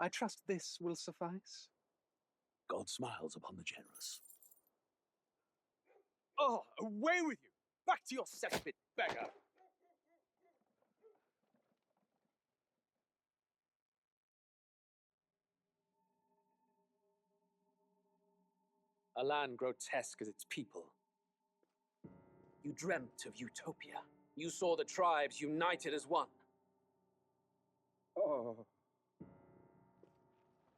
I trust this will suffice. God smiles upon the generous. Oh, away with you! Back to your cesspit, beggar! A land grotesque as its people. You dreamt of utopia. You saw the tribes united as one. Oh.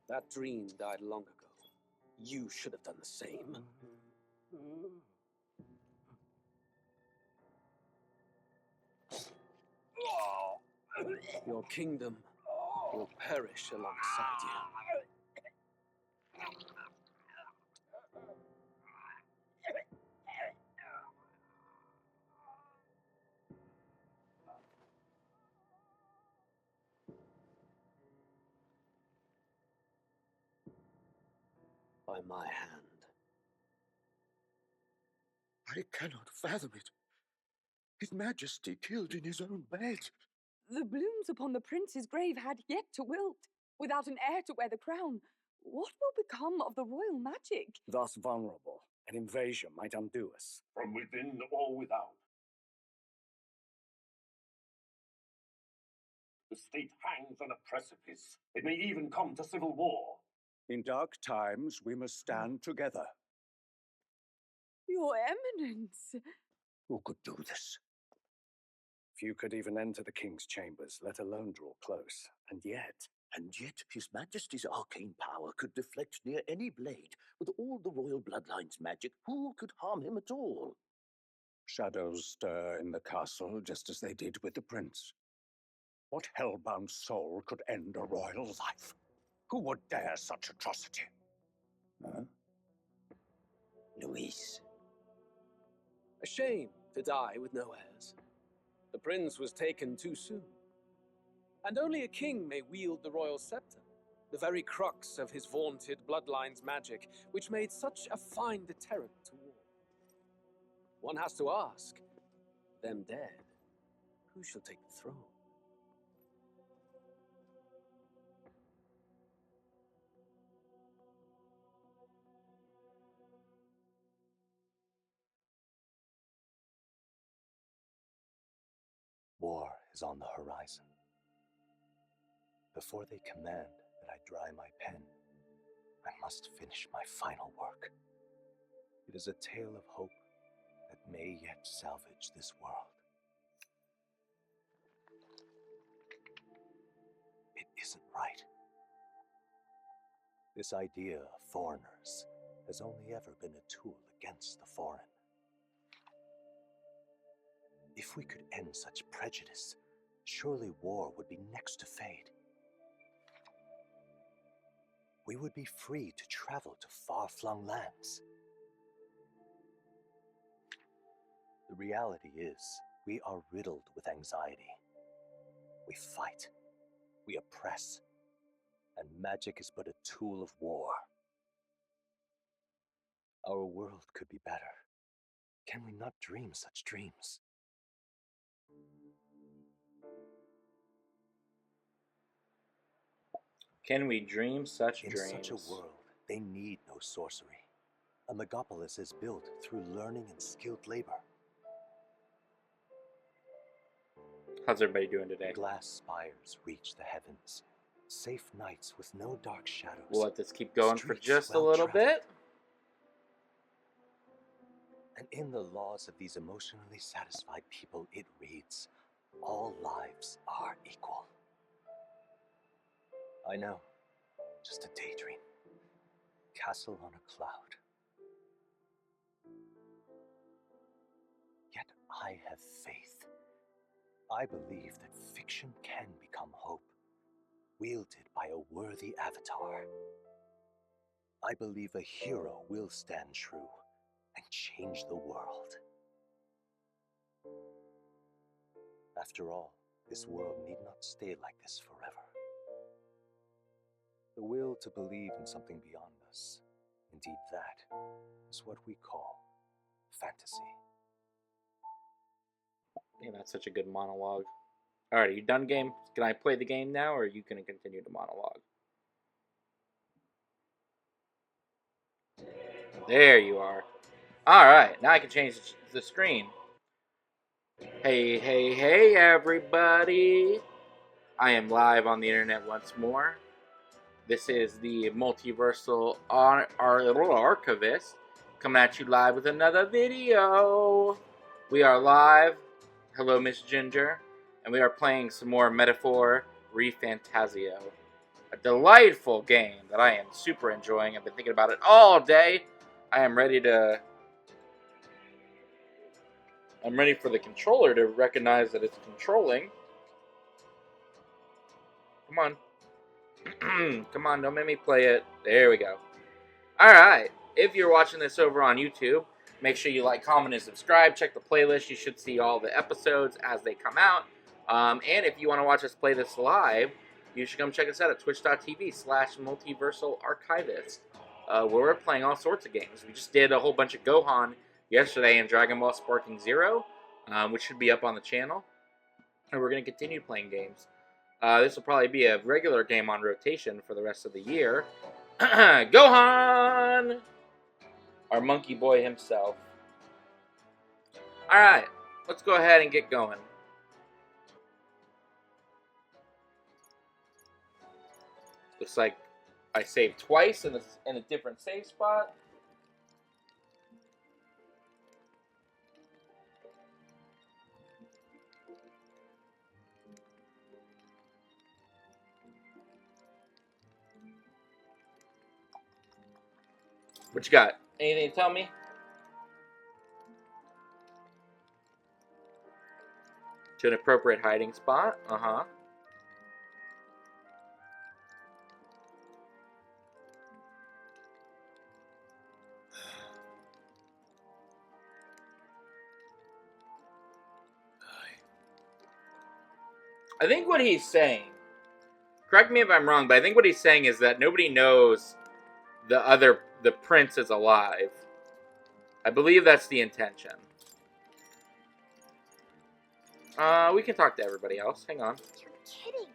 That dream died long ago. You should have done the same. Your kingdom will perish alongside you. By my hand. I cannot fathom it. His Majesty killed in his own bed. The blooms upon the prince's grave had yet to wilt. Without an heir to wear the crown, what will become of the royal magic? Thus vulnerable, an invasion might undo us. From within or without. The state hangs on a precipice. It may even come to civil war. In dark times, we must stand together. Your Eminence! Who could do this? Few could even enter the king's chambers, let alone draw close. And yet, His Majesty's arcane power could deflect near any blade. With all the royal bloodline's magic, who could harm him at all? shadows stir in the castle just as they did with the prince. What hellbound soul could end a royal life? Who would dare such atrocity? Huh? Luis. A shame to die with no heirs. The prince was taken too soon. And only a king may wield the royal scepter, the very crux of his vaunted bloodline's magic, which made such a fine deterrent to war. One has to ask, them dead, who shall take the throne? War is on the horizon. Before they command that I dry my pen, I must finish my final work. It is a tale of hope that may yet salvage this world. It isn't right. This idea of foreigners has only ever been a tool against the foreign. If we could end such prejudice, surely war would be next to fade. We would be free to travel to far-flung lands. The reality is, we are riddled with anxiety. We fight, we oppress, and magic is but a tool of war. Our world could be better. Can we not dream such dreams? Can we dream such In dreams? such a world, they need no sorcery. A megapolis is built through learning and skilled labor. How's everybody doing today? Glass spires reach the heavens. Safe nights with no dark shadows. We'll let this keep going for Streets just a well little traveled. bit. And in the laws of these emotionally satisfied people, it reads, all lives are equal. I know, just a daydream. Castle on a cloud. Yet I have faith. I believe that fiction can become hope, wielded by a worthy avatar. I believe a hero will stand true and change the world. After all, this world need not stay like this forever. The will to believe in something beyond us, indeed that is what we call fantasy. Yeah, that's such a good monologue. Alright, are you done, game? Can I play the game now, or are you going to continue to monologue? There you are. Alright, now I can change the screen. Hey, hey, hey, everybody. I am live on the internet once more. This is the Multiversal Archivist coming at you live with another video. We are live. Hello, Miss Ginger. And we are playing some more Metaphor Refantazio. A delightful game that I am super enjoying. I've been thinking about it all day. I'm ready for the controller to recognize that it's controlling. Come on. Come on, don't make me play it. There we go. Alright. If you're watching this over on YouTube, make sure you like, comment, and subscribe. Check the playlist. You should see all the episodes as they come out. And if you want to watch us play this live, you should come check us out at twitch.tv/MultiversalArchivist, where we're playing all sorts of games. We just did a whole bunch of Gohan yesterday in Dragon Ball Sparking Zero, which should be up on the channel. And we're going to continue playing games. This will probably be a regular game on rotation for the rest of the year. Gohan! Our monkey boy himself. Alright, let's go ahead and get going. Looks like I saved twice in a different save spot. What you got? Anything to tell me? To an appropriate hiding spot. Uh-huh. I think what he's saying, correct me if I'm wrong, but I think what he's saying is that nobody knows the prince is alive. I believe that's the intention. We can talk to everybody else. Hang on. You're kidding.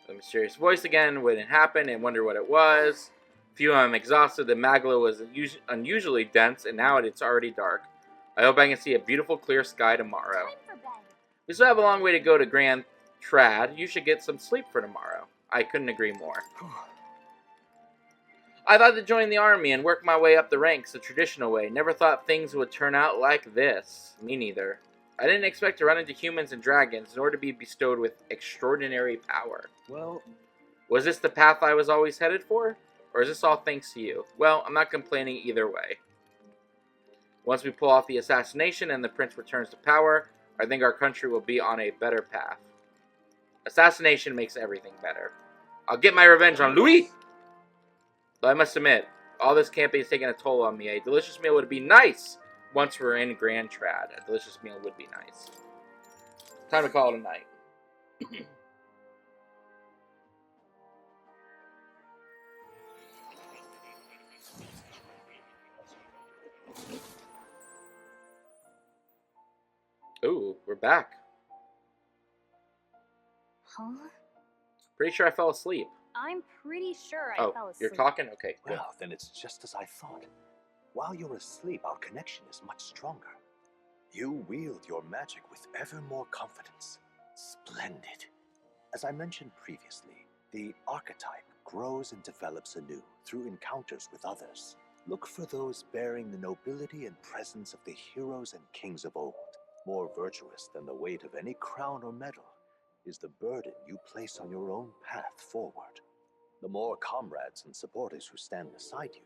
The mysterious voice again wouldn't happen and wonder what it was. Phew, I'm exhausted. The magla was unusually dense, and now it's already dark. I hope I can see a beautiful, clear sky tomorrow. Time for bed. We still have a long way to go to Grand Trad. You should get some sleep for tomorrow. I couldn't agree more. I thought to join the army and work my way up the ranks the traditional way. Never thought things would turn out like this. Me neither. I didn't expect to run into humans and dragons, nor to be bestowed with extraordinary power. Well, Was this the path I was always headed for? Or is this all thanks to you? Well, I'm not complaining either way. Once we pull off the assassination and the prince returns to power, I think our country will be on a better path. Assassination makes everything better. I'll get my revenge on Louis! Though I must admit, all this camping is taking a toll on me. A delicious meal would be nice once we're in Grand Trad. A delicious meal would be nice. Time to call it a night. Ooh, we're back. Huh? Pretty sure I fell asleep. I'm pretty sure I fell asleep. You're talking? Okay, good. well, then it's just as I thought. While you're asleep, our connection is much stronger. You wield your magic with ever more confidence. Splendid. As I mentioned previously, the archetype grows and develops anew through encounters with others. Look for those bearing the nobility and presence of the heroes and kings of old. More virtuous than the weight of any crown or medal is the burden you place on your own path forward. The more comrades and supporters who stand beside you,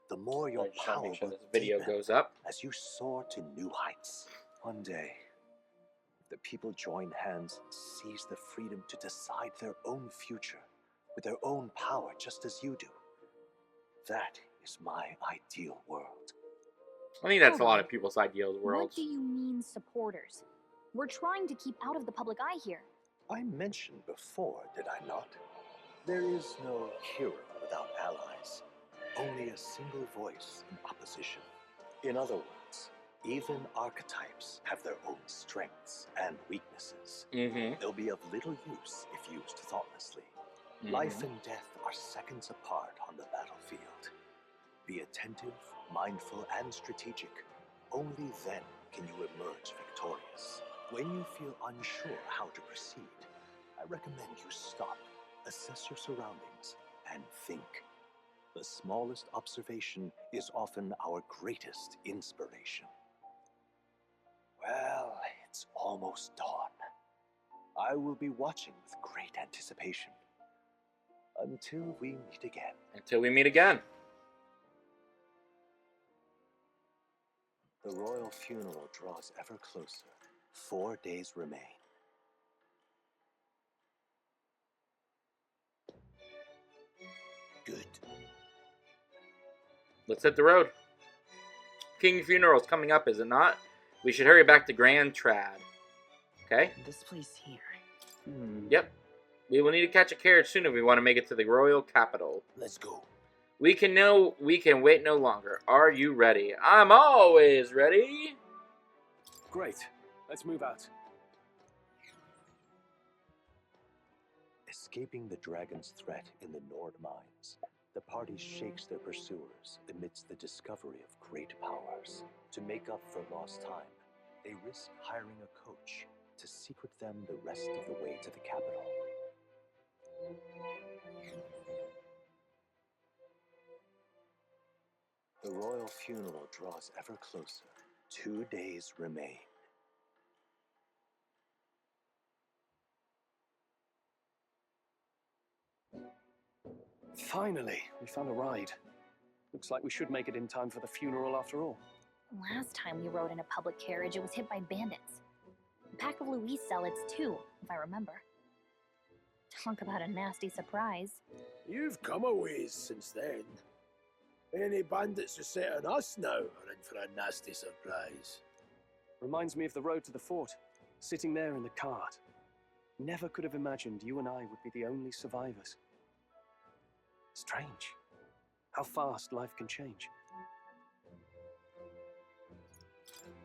the more your I just want power to make sure will this video deepen goes up. as you soar to new heights. One day, if the people join hands and seize the freedom to decide their own future with their own power just as you do, that is my ideal world. I think that's Hold a lot on. of people's ideal What worlds. do you mean, supporters? We're trying to keep out of the public eye here. I mentioned before, did I not? There is no hero without allies, only a single voice in opposition. In other words, even archetypes have their own strengths and weaknesses. Mm-hmm. They'll be of little use if used thoughtlessly. Life and death are seconds apart on the battlefield. Be attentive, mindful, and strategic. Only then can you emerge victorious. When you feel unsure how to proceed, I recommend you stop, assess your surroundings, and think. The smallest observation is often our greatest inspiration. Well, it's almost dawn. I will be watching with great anticipation. Until we meet again. Until we meet again. The royal funeral draws ever closer. 4 days remain. Good. Let's hit the road. King funeral's coming up, is it not? We should hurry back to Grand Trad. Okay? This place here. Yep. We will need to catch a carriage soon if we want to make it to the royal capital. Let's go. We can wait no longer. Are you ready? I'm always ready. Great. Let's move out. Escaping the dragon's threat in the Nord mines, the party shakes their pursuers amidst the discovery of great powers. To make up for lost time, they risk hiring a coach to secret them the rest of the way to the capital. The royal funeral draws ever closer. 2 days remain. Finally, we found a ride. Looks like we should make it in time for the funeral after all. Last time we rode in a public carriage, it was hit by bandits. A pack of Louise zealots, too, if I remember. Talk about a nasty surprise. You've come a ways since then. Any bandits who set on us now are in for a nasty surprise. Reminds me of the road to the fort, sitting there in the cart. Never could have imagined you and I would be the only survivors. Strange. How fast life can change.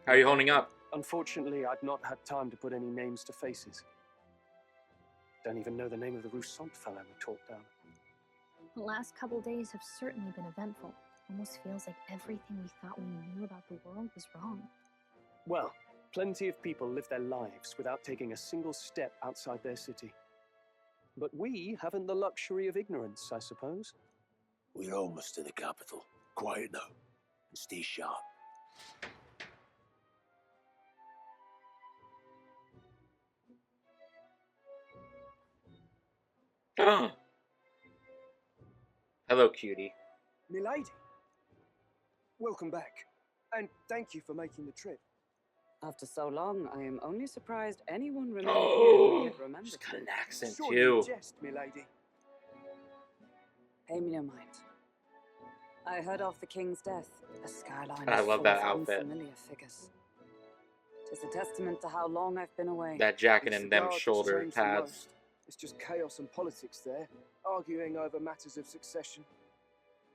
How are you holding up? Unfortunately, I'd not had time to put any names to faces. Don't even know the name of the Rousseau fellow we talked down. The last couple days have certainly been eventful. Almost feels like everything we thought we knew about the world was wrong. Well, plenty of people live their lives without taking a single step outside their city. But we haven't the luxury of ignorance, I suppose. We're almost to the capital. Quiet now, and stay sharp. Hello, cutie. Milady, welcome back, and thank you for making the trip. After so long, I am only surprised anyone remained Oh, here yet remembers. she's got an accent Surely too. you jest, milady. Pay me no mind. I heard of the king's death. The skyline I is love full that of outfit. unfamiliar figures. Tis a testament to how long I've been away. That jacket It's and the them guard that's shoulder changed the pads. most. It's just chaos and politics there, arguing over matters of succession.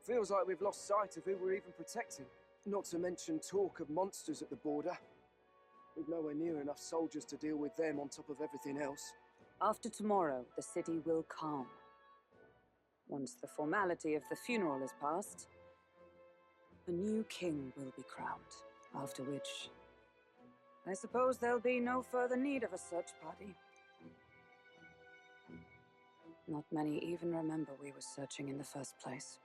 Feels like we've lost sight of who we're even protecting. Not to mention talk of monsters at the border. We've nowhere near enough soldiers to deal with them on top of everything else. After tomorrow, the city will calm. Once the formality of the funeral is past, a new king will be crowned. After which, I suppose there'll be no further need of a search party. Not many even remember we were searching in the first place.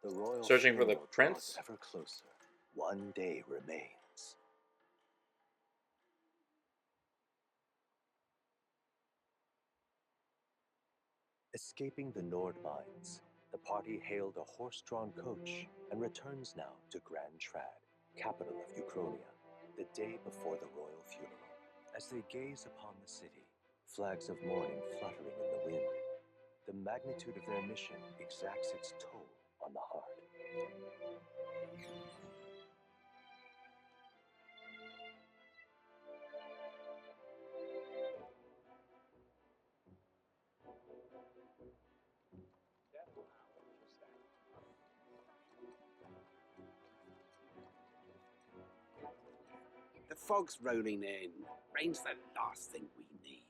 The royal Searching for the funeral prince? draws ever closer. 1 day remains. Escaping the Nord mines, the party hailed a horse-drawn coach and returns now to Grand Trad, capital of Uchronia, the day before the royal funeral. As they gaze upon the city, flags of mourning fluttering in the wind, the magnitude of their mission exacts its toll on the heart. The fog's rolling in. Rain's the last thing we need.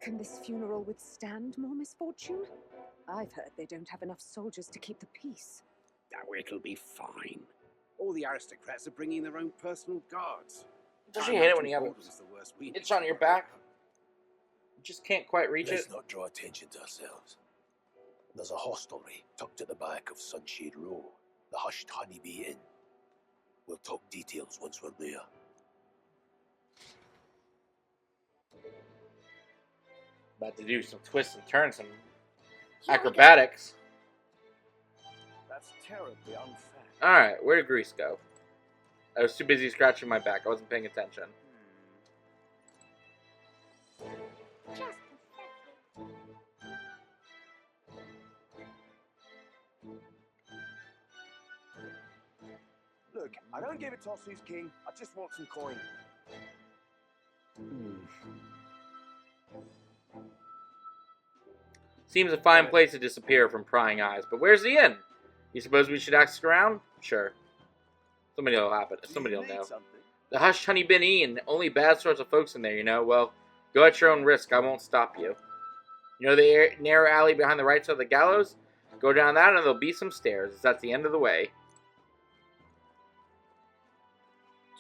Can this funeral withstand more misfortune? I've heard they don't have enough soldiers to keep the peace. Oh, it'll be fine. All the aristocrats are bringing their own personal guards. Does she hate it when you have a itch on your back? You just can't quite reach Let's it. not draw attention to ourselves. There's a hostelry tucked at the back of Sunshade Row, the Hushed Honeybee Inn. We'll talk details once we're there. About to do some twists and turns, some acrobatics. That's terribly unfair. Alright, where did Grease go? I was too busy scratching my back. I wasn't paying attention. Look, I don't give a toss who's king. I just want some coin. Seems a fine place to disappear from prying eyes, but where's the inn? You suppose we should ask around? Sure. Somebody will happen. Somebody will know. The Hushed Honey Bee Inn. Only bad sorts of folks in there, you know. Well, go at your own risk. I won't stop you. You know the narrow alley behind the right side of the gallows? Go down that and there'll be some stairs. That's the end of the way.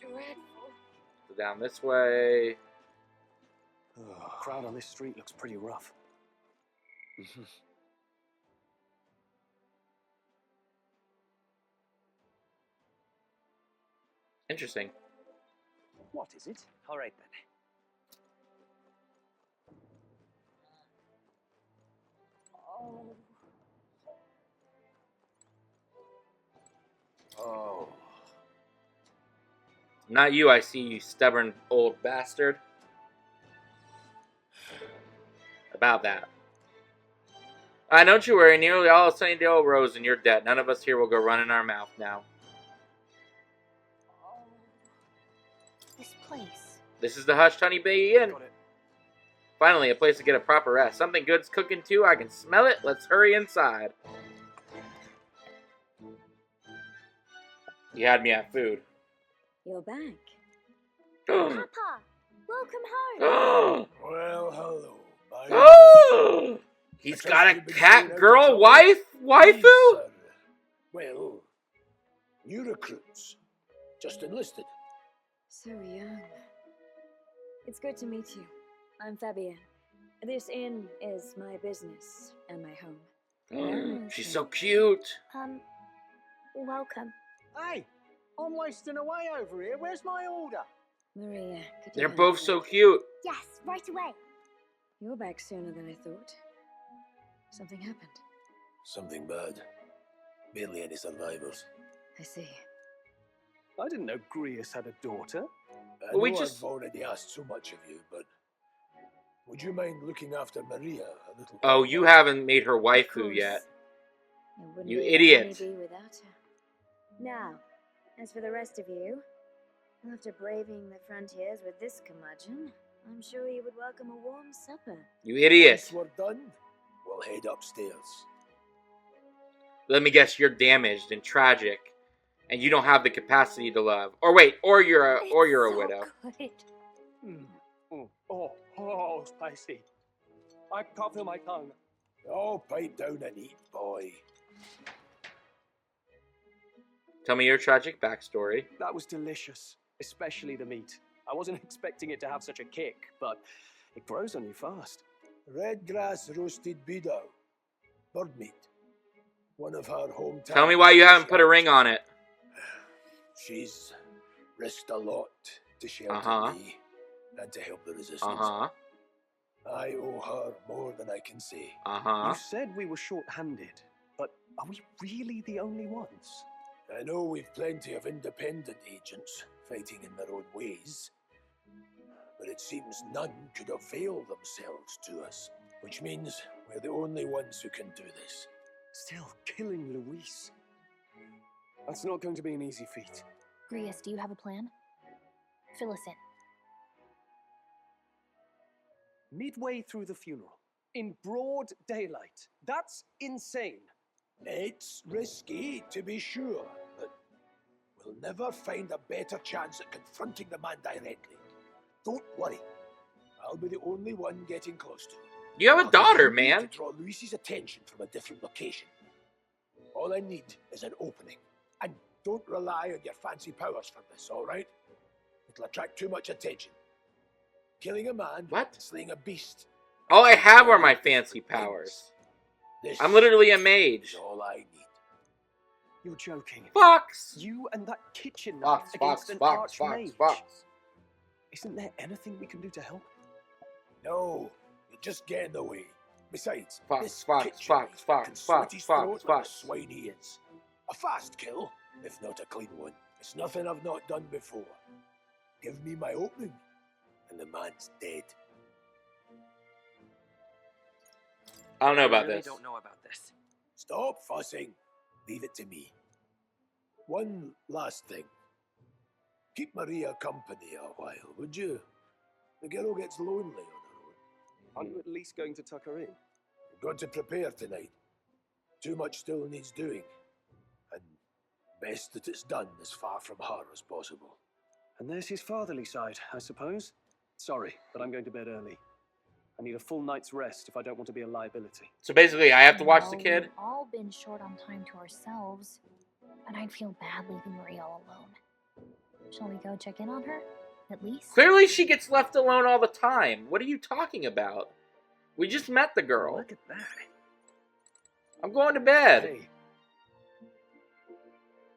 Dreadful. So down this way. The crowd on this street looks pretty rough. Interesting. What is it? All right then. Oh. Not you, I see, you stubborn old bastard. About that. Don't you worry, nearly all of Sunnydale rose in your debt. None of us here will go running our mouth now. This place. This is the Hushed Honey Bee Inn. Finally, a place to get a proper rest. Something good's cooking too. I can smell it. Let's hurry inside. You had me at food. You're back. Papa, welcome home. Well, hello. Oh! He's got a cat girl waifu? Well, new recruits. Just enlisted. So young. It's good to meet you. I'm Fabienne. This inn is my business and my home. She's so cute. Welcome. Hey, I'm wasting away over here. Where's my order? Maria, could you They're hand both me so that? cute. Yes, right away. You're back sooner than I thought. Something happened. Something bad. Barely any survivors. I see. I didn't know Grius had a daughter. I know I've already asked so much of you, but would you mind looking after Maria a little? Oh, you haven't made her waifu yet. It wouldn't You be a idiot. honeybee without her. Now, as for the rest of you, after braving the frontiers with this curmudgeon, I'm sure you would welcome a warm supper. You idiot. Once we're done, we'll head upstairs. Let me guess, you're damaged and tragic, and you don't have the capacity to love. Or wait, or you're a widow. Good. Oh, spicy. I can't feel my tongue. Oh, pipe down and eat, boy. Tell me your tragic backstory. That was delicious, especially the meat. I wasn't expecting it to have such a kick, but it grows on you fast. Red grass roasted beedou. Bird meat. One of her hometown. Tell me why you haven't put a ring on it. She's risked a lot to shelter me and to help the resistance. I owe her more than I can say. You said we were short-handed, but are we really the only ones? I know we've plenty of independent agents fighting in their own ways, but it seems none could avail themselves to us, which means we're the only ones who can do this. Still killing Luis. That's not going to be an easy feat. Grius, do you have a plan? Fill us in. Midway through the funeral, in broad daylight. That's insane. It's risky, to be sure, but we'll never find a better chance at confronting the man directly. Don't worry. I'll I'll be the only one getting close to him. You have a I'll daughter, use you man. to draw Luis's attention from a different location. All I need is an opening. And don't rely on your fancy powers for this, all right? It'll attract too much attention. Killing a man, what? Slaying a beast. Oh, I have are my fancy powers. I'm literally a mage. All I need. You're joking. Fox! You and that kitchen knife against an archmage. Isn't there anything we can do to help? No, you just get in the way. Besides, Fox, this Fox, kitchen Fox, knife Fox, can Fox, slit his Fox, throat Fox. like the swine he is. A fast kill, if not a clean one. It's nothing I've not done before. Give me my opening, and the man's dead. I don't know about I this. don't know about this. Stop fussing. Leave it to me. One last thing. Keep Maria company a while, would you? The girl gets lonely on her own. Aren't you at least going to tuck her in? You've got to prepare tonight. Too much still needs doing. And best that it's done as far from her as possible. And there's his fatherly side, I suppose. Sorry, but I'm going to bed early. I need a full night's rest if I don't want to be a liability. So basically, I have to watch the Well, kid? We've all been short on time to ourselves, and I'd feel bad leaving Maria all alone. Shall we go check in on her, at least? Clearly she gets left alone all the time. What are you talking about? We just met the girl. Look at that. I'm going to bed. Hey.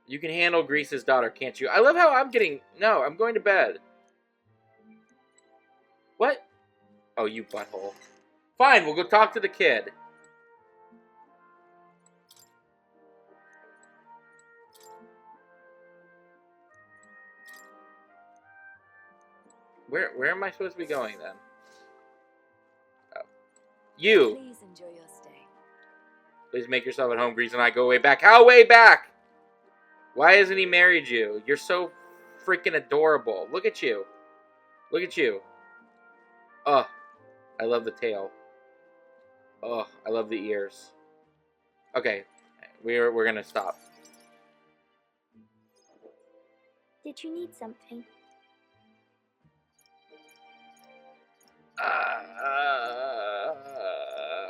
You can handle Grease's daughter, can't you? I love how I'm getting... No, I'm going to bed. What? Oh, you butthole. Fine, we'll go talk to the kid. Where am I supposed to be going, then? Oh. You! Please enjoy your stay. Please make yourself at home, Grease, and I go way back. How way back? Why hasn't he married you? You're so freaking adorable. Look at you. Look at you. Ugh. I love the tail. Ugh. I love the ears. Okay. We're gonna stop. Did you need something?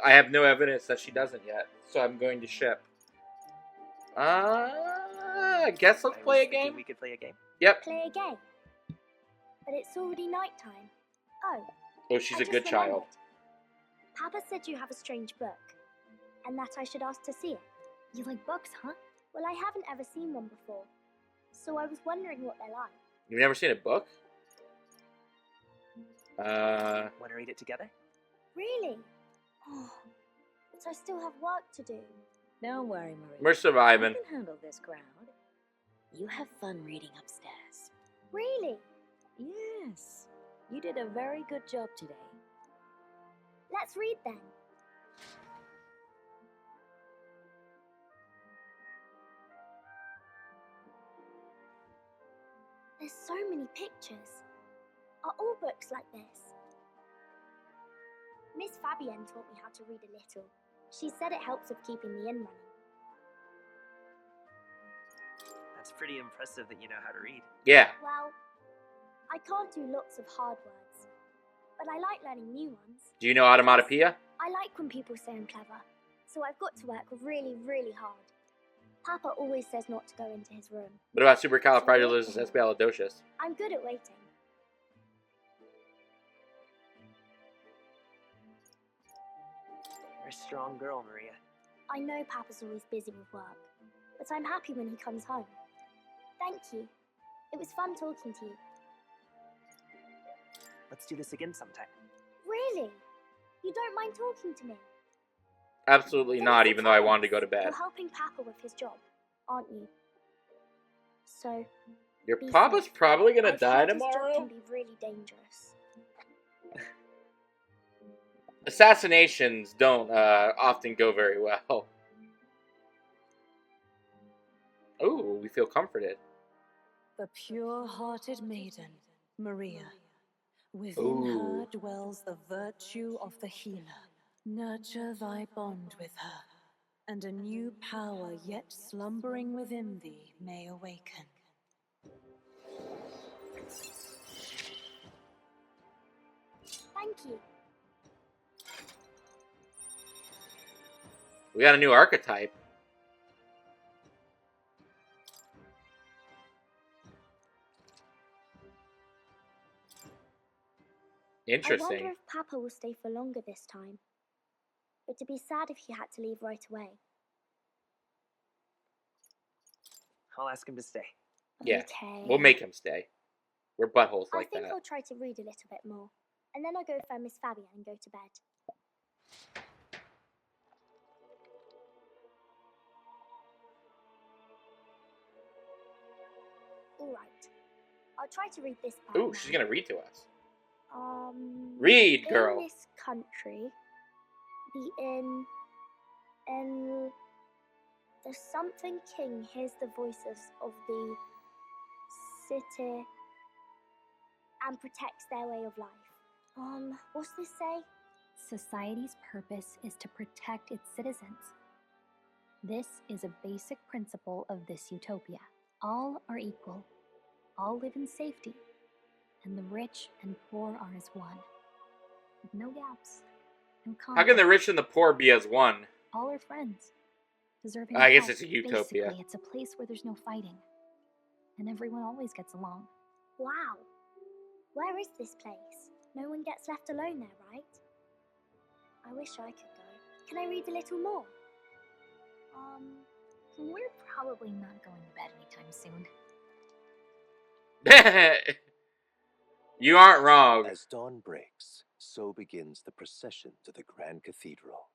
I have no evidence that she doesn't yet, so I'm going to ship. I guess let's play a game. We could play a game. Yep. Play a game? But it's already nighttime. Oh. Oh, she's I a just good child. remembered. Papa said you have a strange book, and that I should ask to see it. You like books, huh? Well, I haven't ever seen one before, so I was wondering what they're like. You've never seen a book? Want to read it together? Really? Oh, but I still have work to do. Don't worry, Maria. We're surviving. I can handle this crowd. You have fun reading upstairs. Really? Yes. You did a very good job today. Let's read then. There's so many pictures. Are all books like this? Miss Fabienne taught me how to read a little. She said it helps with keeping the inn running. That's pretty impressive that you know how to read. Yeah. Well, I can't do lots of hard words, but I like learning new ones. Do you know automatopoeia? I like when people say I'm clever, so I've got to work really, really hard. Papa always says not to go into his room. What about supercalifragilisticexpialidocious? I'm good at waiting. You're a strong girl, Maria. I know Papa's always busy with work, but I'm happy when he comes home. Thank you. It was fun talking to you. Let's do this again sometime. Really? You don't mind talking to me? Absolutely not, even though I wanted to go to bed. You're helping Papa with his job, aren't you? So... Your be papa's safe. probably gonna I've die heard his job tomorrow? can be really dangerous. Assassinations don't often go very well. Ooh, we feel comforted. The pure-hearted maiden, Maria. Within her dwells the virtue of the healer. Nurture thy bond with her, and a new power yet slumbering within thee may awaken. Thank you. We got a new archetype. Interesting. I wonder if Papa will stay for longer this time. It would be sad if he had to leave right away. I'll ask him to stay. Yeah, Okay. we'll make him stay. We're buttholes I like think that. I'll try to read a little bit more. And then I'll go find Miss Fabian and go to bed. Alright. I'll try to read this part. Ooh, now. she's gonna read to us. In Read, girl. this country, the something king hears the voices of the city and protects their way of life. What's this say? Society's purpose is to protect its citizens. This is a basic principle of this utopia. All are equal. All live in safety. And the rich and poor are as one. With no gaps. And How can the rich and the poor be as one? all are friends. Deserving I of guess help. it's a utopia. Basically, it's a place where there's no fighting. And everyone always gets along. Wow. Where is this place? No one gets left alone there, right? I wish I could go. Can I read a little more? We're probably not going to bed anytime soon. You aren't wrong. As dawn breaks, so begins the procession to the Grand Cathedral.